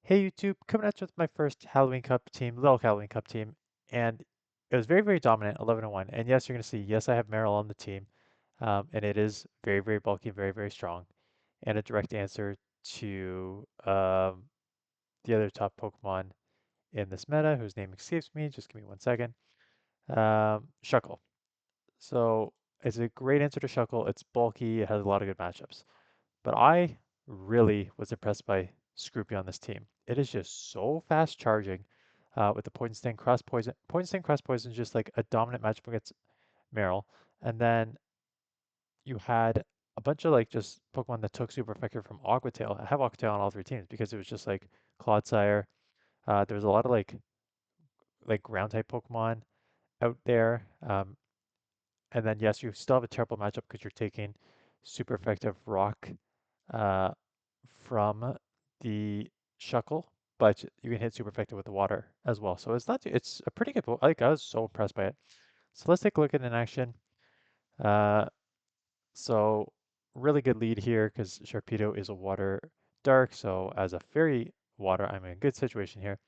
Hey YouTube, coming at you with my first Halloween Cup team, little Halloween Cup team, and it was very, very dominant, 11-1. And yes, you're going to see, yes, I have Marill on the team, and it is very, very bulky, very, very strong, and a direct answer to the other top Pokemon in this meta, whose name escapes me. Just give me 1 second. Shuckle. So it's a great answer to Shuckle. It's bulky. It has a lot of good matchups. But I really was impressed by Skorupi on this team. It is just so fast charging with the Poison Sting, Cross Poison. Poison Sting, Cross Poison is just like a dominant matchup against Marill. And then you had a bunch of like just Pokemon that took super effective from Aqua Tail. I have Aqua Tail on all three teams because it was just like Clodsire. There was a lot of like ground type Pokemon out there. And then yes, you still have a terrible matchup because you're taking super effective Rock uh, from the Shuckle, but you can hit super effective with the water as well. So it's not it's a pretty good like I was so impressed by it. So let's take a look at it in action. Uh, so really good lead here because Sharpedo is a water dark. So as a fairy water, I'm in a good situation here.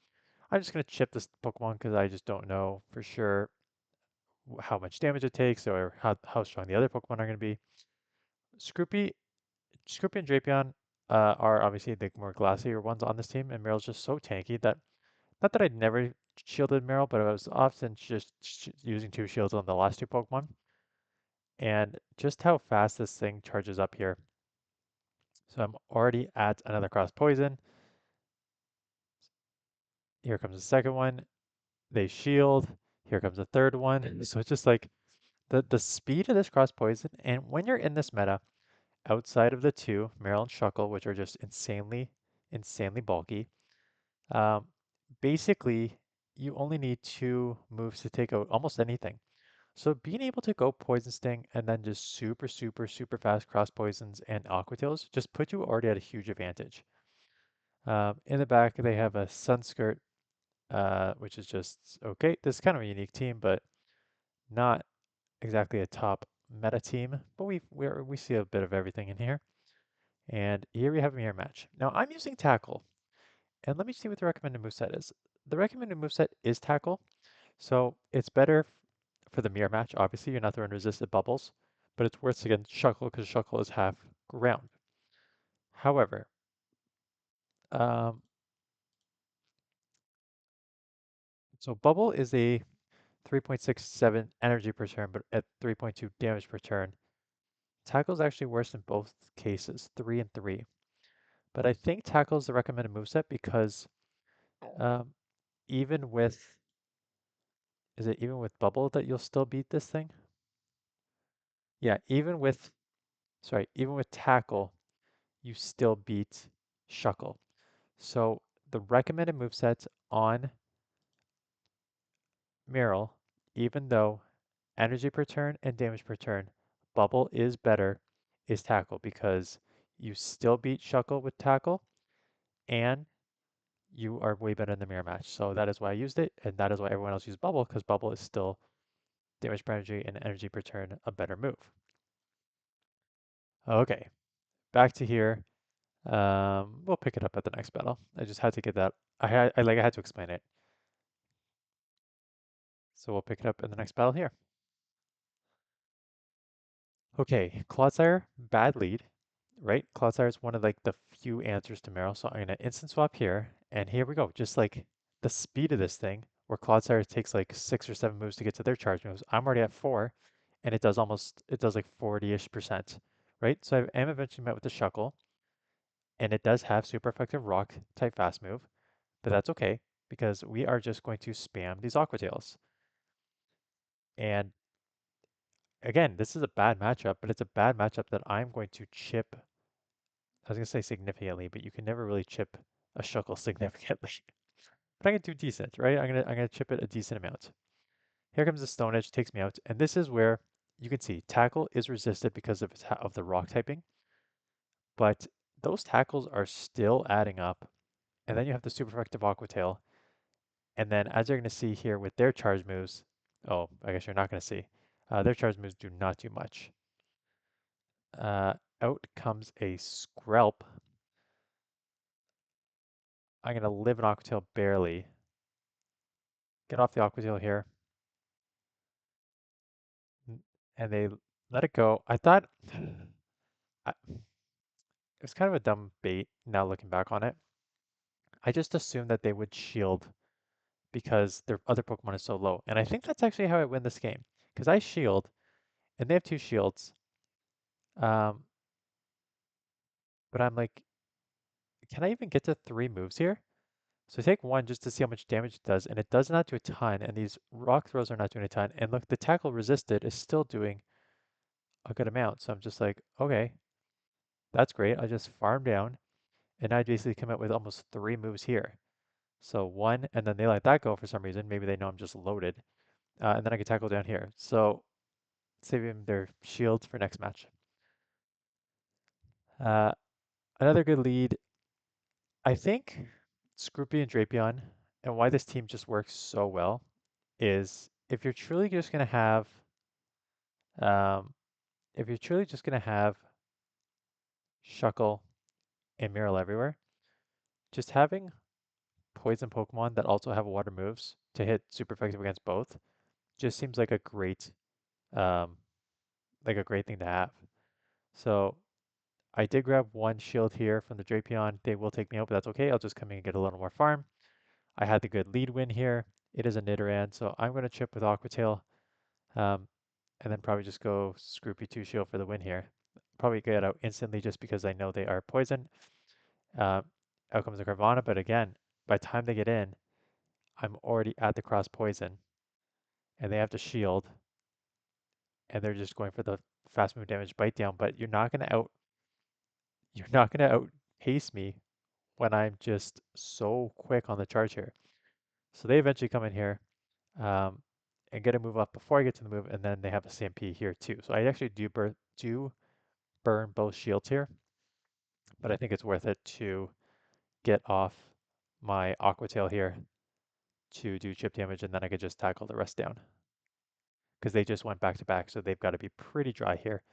I'm just gonna chip this Pokemon because I just don't know for sure how much damage it takes or how strong the other Pokemon are gonna be. Scroopy Scorpion and Drapion are obviously the more glassier ones on this team, and Meryl's just so tanky that not that I'd never shielded Meryl, but I was often just using two shields on the last two Pokemon. And just how fast this thing charges up here. So I'm already at another cross poison. Here comes the second one. They shield. Here comes the third one. So it's just like the speed of this cross poison, and when you're in this meta, outside of the two, Meryl and Shuckle, which are just insanely bulky, Um, basically, you only need two moves to take out almost anything. So being able to go Poison Sting and then just super fast cross poisons and Aqua Tails just put you already at a huge advantage. In the back, they have a Sunskirt, which is just okay. This is kind of a unique team, but not exactly a top meta team. But we see a bit of everything in here. And here we have a mirror match. Now I'm using Tackle. And let me see what the recommended moveset is. The recommended moveset is Tackle, so it's better for the mirror match. Obviously, you're not throwing resisted bubbles, but it's worse against Shuckle because Shuckle is half ground. However, um, so Bubble is a 3.67 energy per turn, but at 3.2 damage per turn. Tackle is actually worse in both cases, 3 and 3. But I think Tackle is the recommended moveset because um, even with, is it even with Bubble that you'll still beat this thing? Yeah, even with Tackle, you still beat Shuckle. So the recommended moveset on Meryl, even though energy per turn and damage per turn, Bubble is better, is Tackle because you still beat Shuckle with Tackle and you are way better in the mirror match. So that is why I used it, and that is why everyone else used Bubble because Bubble is still damage per energy and energy per turn a better move. Okay, back to here. We'll pick it up at the next battle. I just had to get that. I had to explain it. So we'll pick it up in the next battle here. Okay, Clodsire, bad lead, right? Clodsire is one of like the few answers to Meryl, so I'm gonna instant swap here, and here we go. Just like the speed of this thing, where Clodsire takes like 6 or 7 moves to get to their charge moves. I'm already at 4, and it does like 40-ish%, right? So I am eventually met with the Shuckle, and it does have super effective rock type fast move, but that's okay because we are just going to spam these Aqua Tails. And again, this is a bad matchup, but it's a bad matchup that I'm going to chip. I was going to say significantly, but you can never really chip a Shuckle significantly. But I'm going to do decent, right? I'm gonna chip it a decent amount. Here comes the Stone Edge, takes me out, and this is where you can see Tackle is resisted because of the rock typing, but those tackles are still adding up. And then you have the super effective Aqua Tail, and then as you're going to see here with their charge moves, oh, I guess you're not going to see, their charge moves do not do much. Uh, Out comes a Skrelp. I'm gonna live an Aqua Tail barely. Get off the Aqua Tail here. And they let it go. I thought it was kind of a dumb bait now looking back on it. I just assumed that they would shield because their other Pokemon is so low. And I think that's actually how I win this game. Because I shield, and they have two shields. Um, but I'm like, can I even get to three moves here? So I take one just to see how much damage it does, and it does not do a ton, and these rock throws are not doing a ton. And look, the tackle resisted is still doing a good amount. So I'm just like, okay, that's great. I just farm down, and I basically come out with almost three moves here. So one, and then they let that go for some reason. Maybe they know I'm just loaded. And then I can tackle down here. So saving their shields for next match. Uh, Another good lead, I think Skorupi and Drapion, and why this team just works so well is um, if you're truly just gonna have Shuckle and Marill everywhere, just having poison Pokemon that also have water moves to hit super effective against both just seems um, like a great thing to have. So I did grab one shield here from the Drapion. They will take me out, but that's okay. I'll just come in and get a little more farm. I had the good lead win here. It is a Nidoran, so I'm going to chip with Aqua Tail, um, and then probably just go Scroopy 2 shield for the win here. Probably get out instantly just because I know they are poison. Um, Out comes the Carvana, but again, by the time they get in, I'm already at the cross poison, and they have to shield, and they're just going for the fast move damage bite down. But you're not gonna outpace me when I'm just so quick on the charge here. So they eventually come in here um, and get a move up before I get to the move, and then they have a CMP here too. So I actually do burn both shields here, but I think it's worth it to get off my Aqua Tail here to do chip damage, and then I could just tackle the rest down. Because they just went back to back, so they've got to be pretty dry here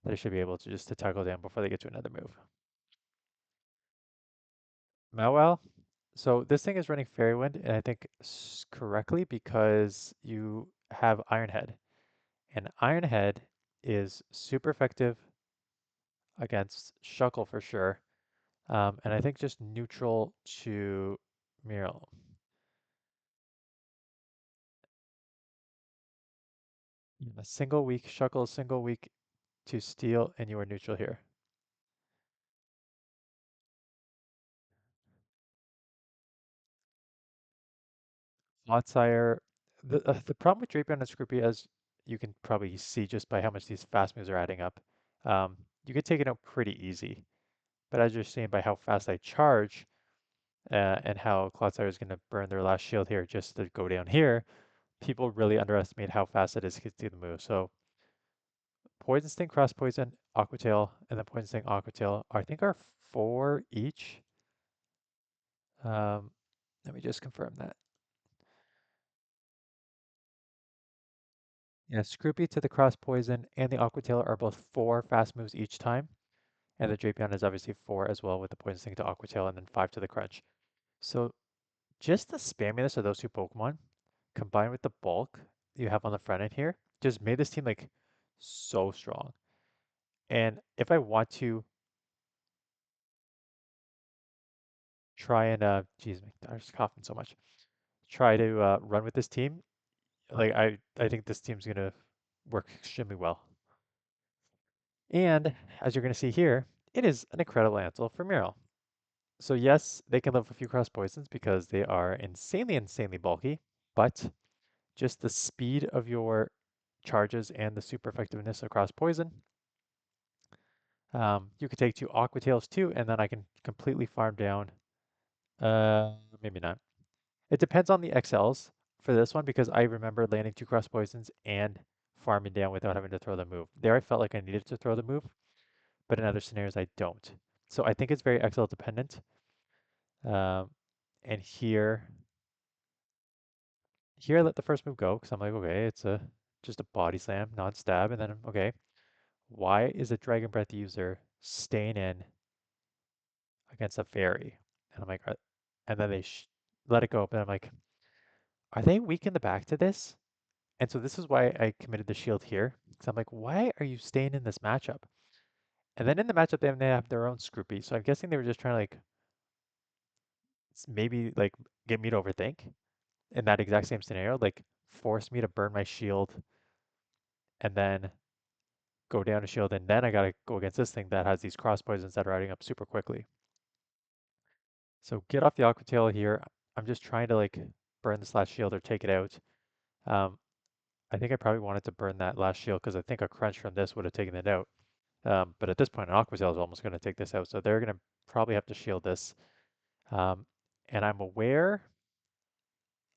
that I should be able to just to tackle down before they get to another move. Mawile, so this thing is running Fairy Wind, and I think correctly because you have Iron Head. And Iron Head is super effective against Shuckle for sure. And I think just neutral to Muriel. A single weak Shuckle, single weak to Steel, and you are neutral here. Clodsire, the problem with Drapion and Scroopy, as you can probably see just by how much these fast moves are adding up, you can take it out pretty easy. But as you're seeing by how fast I charge, and how Clodsire is going to burn their last shield here just to go down here, people really underestimate how fast it is to get through the move. So Poison Sting, Cross Poison, Aqua Tail, and then Poison Sting, Aqua Tail, I think are four each. Um, Let me just confirm that. Yeah, Scroopy to the Cross Poison and the Aqua Tail are both four fast moves each time. And the Drapion is obviously four as well with the Poison Sting to Aqua Tail and then five to the Crunch. So just the spamminess of those two Pokemon combined with the bulk you have on the front end here just made this team like so strong. And if I want to try and geez, my daughter's coughing so much. Try to run with this team, like I think this team's gonna work extremely well. And as you're gonna see here, it is an incredible answer for Muriel. So yes, they can live a few cross poisons because they are insanely bulky, but just the speed of your charges and the super effectiveness of cross poison. You could take two Aqua Tails too, and then I can completely farm down. Maybe not. It depends on the XLs for this one because I remember landing two cross poisons and farming down without having to throw the move. There I felt like I needed to throw the move, but in other scenarios I don't. So I think it's very XL dependent. Um, and here I let the first move go because I'm like, okay, it's a just a body slam, non-stab, and then okay, why is a Dragon Breath user staying in against a fairy? And I'm like, and then they let it go. But I'm like, are they weak in the back to this? And so this is why I committed the shield here. Because I'm like, why are you staying in this matchup? And then in the matchup, they have their own Scroopy. So I'm guessing they were just trying to like maybe like get me to overthink in that exact same scenario, like force me to burn my shield and then go down a shield, and then I gotta go against this thing that has these cross poisons that are adding up super quickly. So get off the Aqua Tail here. I'm just trying to like burn this last shield or take it out. Um, I think I probably wanted to burn that last shield because I think a crunch from this would have taken it out. But at this point, an Aqua Tail is almost going to take this out, so they're going to probably have to shield this. And I'm aware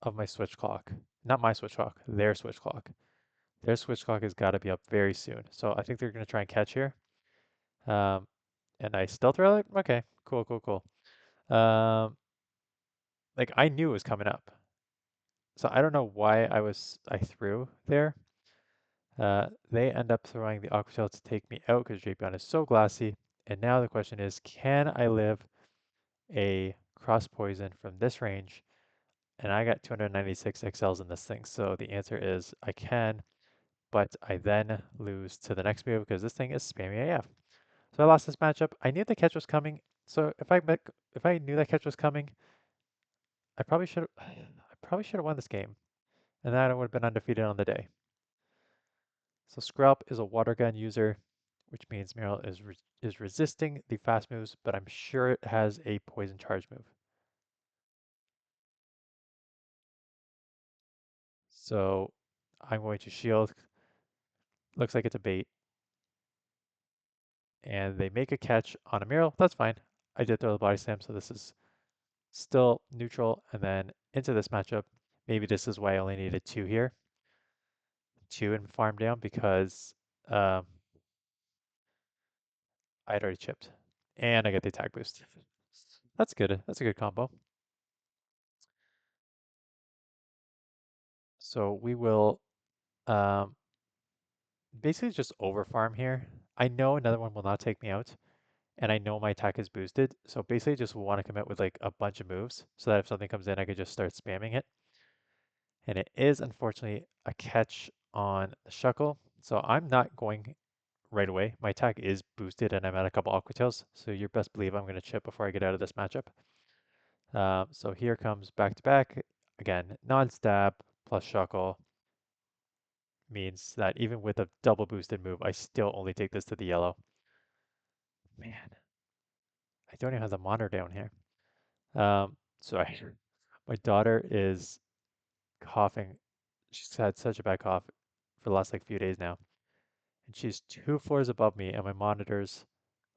of my switch clock. Not my switch clock, their switch clock. Their switch clock has got to be up very soon. So I think they're going to try and catch here. Um, and I stealth relic? Okay, cool, cool, cool. Like I knew it was coming up. So I don't know why I threw there. They end up throwing the Aqua Tail to take me out because Drapion is so glassy. And now the question is, can I live a cross poison from this range? And I got 296 XLs in this thing. So the answer is I can, but I then lose to the next move because this thing is spammy AF. So I lost this matchup. I knew the catch was coming. So if I knew that catch was coming, I probably should have won this game, and then I would have been undefeated on the day. So Skrelp is a water gun user, which means Marill is resisting the fast moves, but I'm sure it has a poison charge move. So I'm going to shield. Looks like it's a bait, and they make a catch on a Marill. That's fine. I did throw the body slam, so this is still neutral. And then into this matchup, maybe this is why I only needed two here, two in farm down because um, I had already chipped, and I get the attack boost. That's good. That's a good combo. So we will um, basically just over farm here. I know another one will not take me out, and I know my attack is boosted. So basically just want to commit with like a bunch of moves so that if something comes in, I could just start spamming it. And it is unfortunately a catch on the Shuckle. So I'm not going right away. My attack is boosted and I'm at a couple Aqua Tails. So you best believe I'm going to chip before I get out of this matchup. So here comes back to back. Again, non-stab plus Shuckle means that even with a double boosted move, I still only take this to the yellow. Man, I don't even have the monitor down here. So my daughter is coughing. She's had such a bad cough for the last like few days now. And she's 2 floors above me, and my monitors,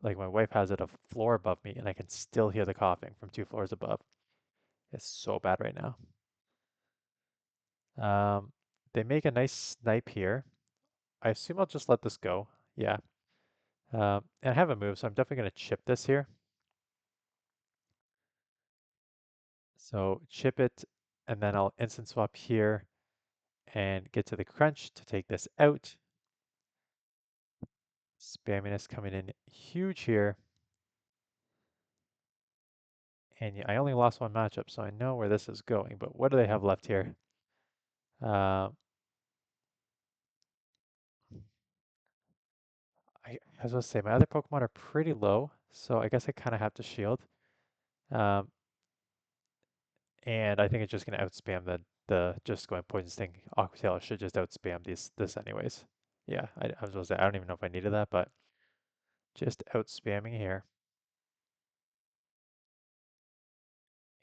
like my wife has it a floor above me, and I can still hear the coughing from 2 floors above. It's so bad right now. Um, they make a nice snipe here. I assume I'll just let this go. Yeah. And I have a move, so I'm definitely going to chip this here. So chip it, and then I'll instant swap here and get to the crunch to take this out. Spamminess coming in huge here. And yeah, I only lost one matchup, so I know where this is going. But what do they have left here? Uh, I was going to say, my other Pokemon are pretty low, so I guess I kind of have to shield. Um, and I think it's just going to outspam the just going poison sting. Aqua Tail should just outspam this anyways. Yeah, I was going to say, I don't even know if I needed that, but just outspamming here.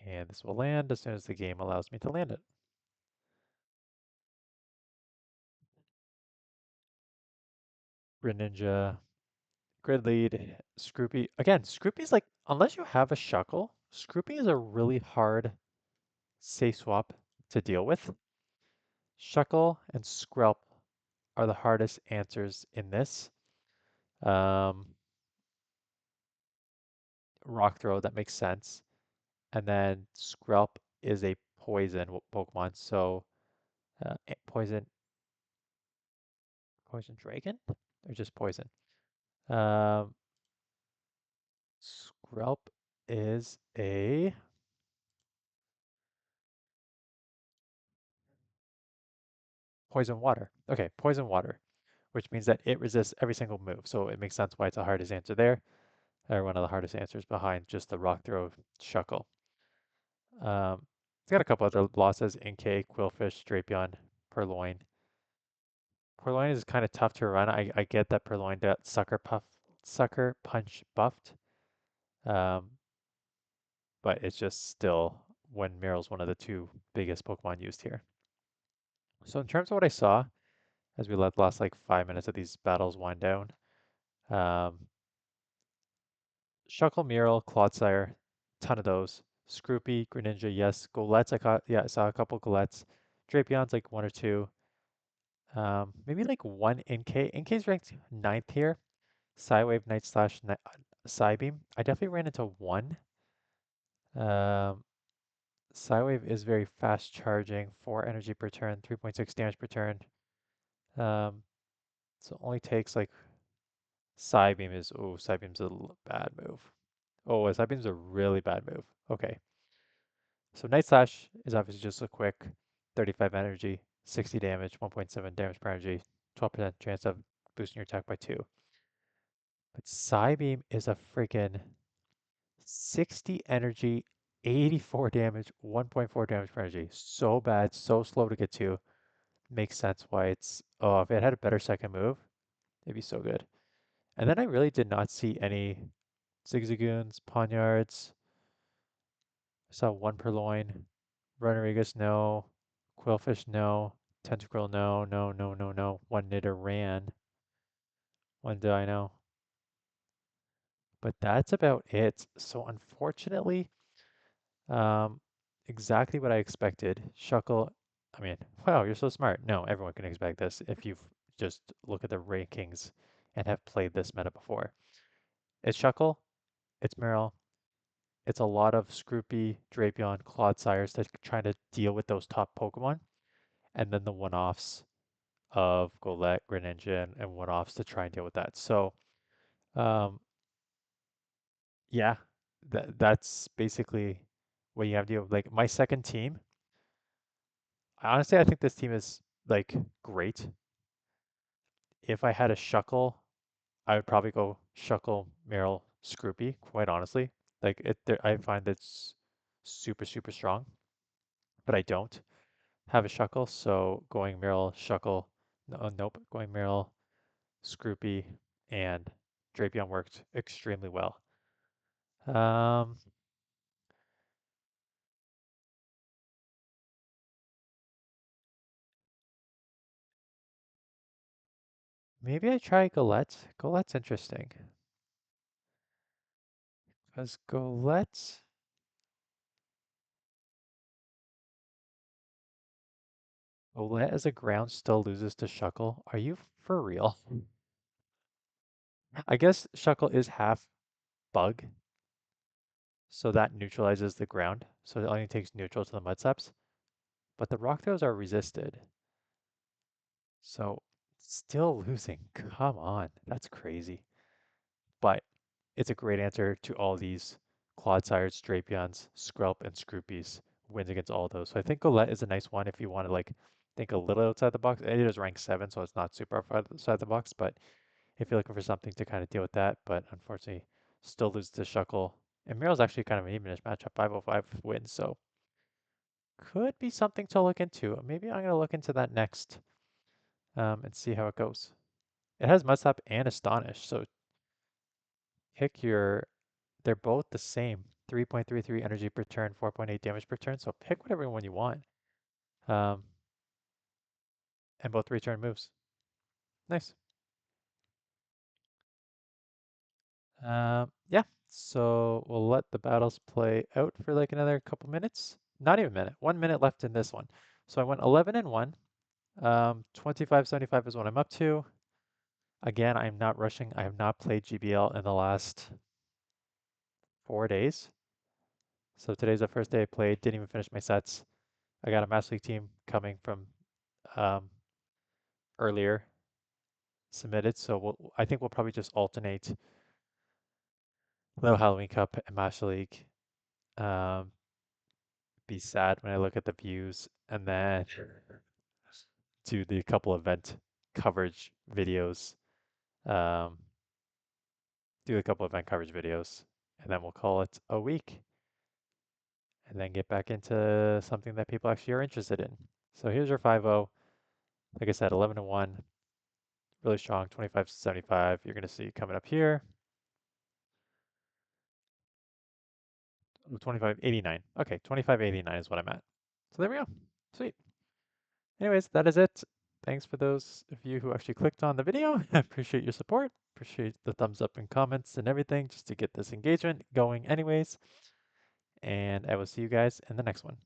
And this will land as soon as the game allows me to land it. Greninja, Grid Lead, Scroopy. Again, Scroopy's like, unless you have a Shuckle, Scroopy is a really hard safe swap to deal with. Shuckle and Skrelp are the hardest answers in this. Um, Rock Throw, that makes sense. And then Skrelp is a poison Pokemon, so poison, poison dragon, or just poison. Um, Skrelp is a Poison water. Okay, poison water, which means that it resists every single move. So it makes sense why it's the hardest answer there, or one of the hardest answers behind just the rock throw Shuckle. It's got a couple other losses: Inkay, Quillfish, Drapion, Purloin. Purloin is kind of tough to run. I get that Purloin got sucker punch buffed, um, but it's just still when Meryl's one of the two biggest Pokemon used here. So in terms of what I saw, as we let the last like 5 minutes of these battles wind down, um, Shuckle, Meryl, Clodsire, ton of those. Skorupi, Greninja, yes. Golettes, I saw a couple Golettes. Drapion's like one or two. Maybe like one NK. NK's ranked ninth here. Psywave, Night Slash, Psybeam. I definitely ran into one. Um, Psywave is very fast charging, 4 energy per turn, 3.6 damage per turn. Um, so it only takes like Psybeam's a bad move. Oh, Psybeam's a really bad move. Okay. So Night Slash is obviously just a quick 35 energy, 60 damage, 1.7 damage per energy, 12% chance of boosting your attack by 2. But Psybeam is a freaking 60 energy, 84 damage, 1.4 damage per energy. So bad, so slow to get to. Makes sense why it's. Oh, if it had a better second move, it'd be so good. And then I really did not see any Zigzagoons, Pawniards. I saw one Purloin. Runerigus, no. Quillfish, no. Tentacruel, no, no, no, no, no. One Nidoran. One Dino. But that's about it. So unfortunately, um, exactly what I expected. Shuckle, I mean, wow, you're so smart. No, everyone can expect this if you've just look at the rankings and have played this meta before. It's Shuckle, it's Meryl, it's a lot of Skorupi, Drapion, Clodsires that trying to deal with those top Pokemon, and then the one-offs of Golett, Greninja, and one-offs to try and deal with that. So, um, yeah, that's basically what you have to do. Like my second team, honestly, I think this team is like great. If I had a Shuckle, I would probably go Shuckle, Meryl, Skorupi, quite honestly. Like I find it's super, super strong, but I don't have a Shuckle, so going Meryl, Shuckle, no, nope, going Meryl, Skorupi, and Drapion worked extremely well. Um, Maybe I try Golett. Golett's interesting. Because Golett as a ground still loses to Shuckle. Are you for real? I guess Shuckle is half bug, so that neutralizes the ground. So it only takes neutral to the mud steps. But the rock throws are resisted. So still losing. Come on. That's crazy. But it's a great answer to all these Clodsires, Drapions, Skrelp, and Scroopies. Wins against all those. So I think Golett is a nice one if you want to like think a little outside the box. It is rank 7, so it's not super outside the box, but if you're looking for something to kind of deal with that, but unfortunately still loses to Shuckle. And Meryl's actually kind of an evenish matchup, 505 wins, so could be something to look into. Maybe I'm going to look into that next and see how it goes. It has Mudslap and Astonish, so pick your. They're both the same. 3.33 energy per turn, 4.8 damage per turn. So pick whatever one you want. Um, and both return moves. Nice. Yeah. So we'll let the battles play out for like another couple minutes. Not even a minute. 1 minute left in this one. So I went 11 and 1. 25.75 is what I'm up to. Again, I'm not rushing. I have not played GBL in the last 4 days. So today's the first day I played. Didn't even finish my sets. I got a Master League team coming from um, earlier submitted. So I think we'll probably just alternate Little Halloween Cup and Master League. Um, be sad when I look at the views, and then do the couple event coverage videos. Um, do a couple event coverage videos, and then we'll call it a week, and then get back into something that people actually are interested in. So here's your 5-0. Like I said, 11-1, really strong, 25-75. You're gonna see coming up here. 25.89. Okay, 25.89 is what I'm at. So there we go. Sweet. Anyways, that is it. Thanks for those of you who actually clicked on the video. I appreciate your support. Appreciate the thumbs up and comments and everything just to get this engagement going anyways. And I will see you guys in the next one.